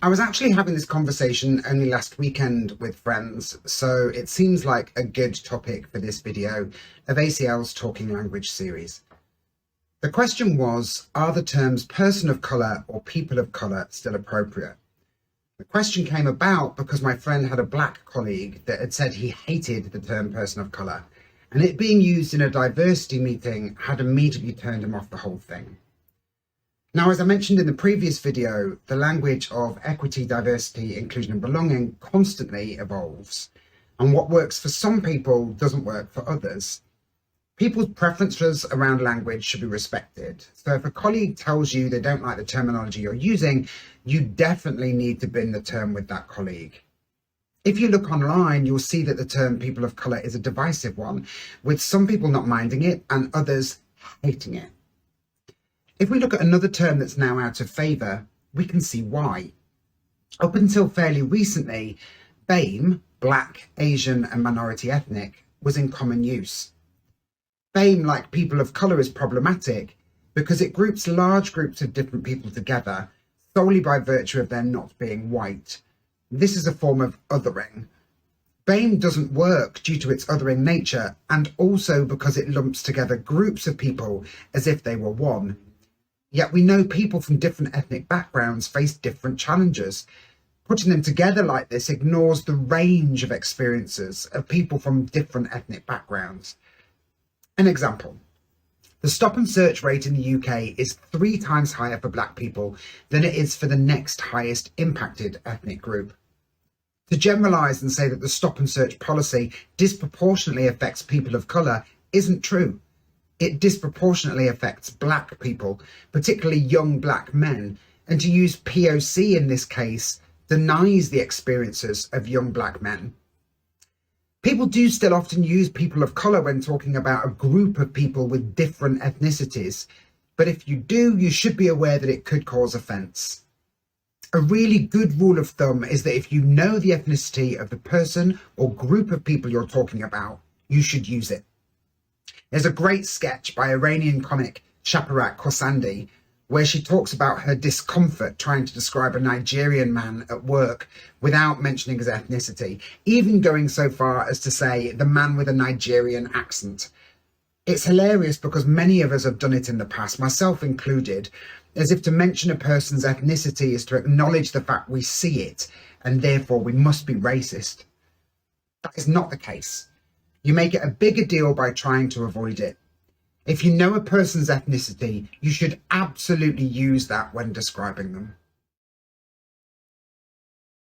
I was actually having this conversation only last weekend with friends, so it seems like a good topic for this video of ACL's Talking Language series. The question was, are the terms person of colour or people of colour still appropriate? The question came about because my friend had a black colleague that had said he hated the term person of colour, and it being used in a diversity meeting had immediately turned him off the whole thing. Now, as I mentioned in the previous video, the language of equity, diversity, inclusion and belonging constantly evolves, and what works for some people doesn't work for others. People's preferences around language should be respected. So if a colleague tells you they don't like the terminology you're using, you definitely need to bin the term with that colleague. If you look online, you'll see that the term people of colour is a divisive one, with some people not minding it and others hating it. If we look at another term that's now out of favour, we can see why. Up until fairly recently, BAME, Black, Asian and Minority Ethnic, was in common use. BAME, like people of colour, is problematic because it groups large groups of different people together solely by virtue of their not being white. This is a form of othering. BAME doesn't work due to its othering nature and also because it lumps together groups of people as if they were one. Yet we know people from different ethnic backgrounds face different challenges. Putting them together like this ignores the range of experiences of people from different ethnic backgrounds. An example, the stop and search rate in the UK is 3 times higher for black people than it is for the next highest impacted ethnic group. To generalise and say that the stop and search policy disproportionately affects people of colour isn't true. It disproportionately affects black people, particularly young black men, and to use POC in this case denies the experiences of young black men. People do still often use people of colour when talking about a group of people with different ethnicities, but if you do, you should be aware that it could cause offence. A really good rule of thumb is that if you know the ethnicity of the person or group of people you're talking about, you should use it. There's a great sketch by Iranian comic Shaparak Khorsandi where she talks about her discomfort trying to describe a Nigerian man at work without mentioning his ethnicity, even going so far as to say the man with a Nigerian accent. It's hilarious because many of us have done it in the past, myself included, as if to mention a person's ethnicity is to acknowledge the fact we see it and therefore we must be racist. That is not the case. You make it a bigger deal by trying to avoid it. If you know a person's ethnicity, you should absolutely use that when describing them.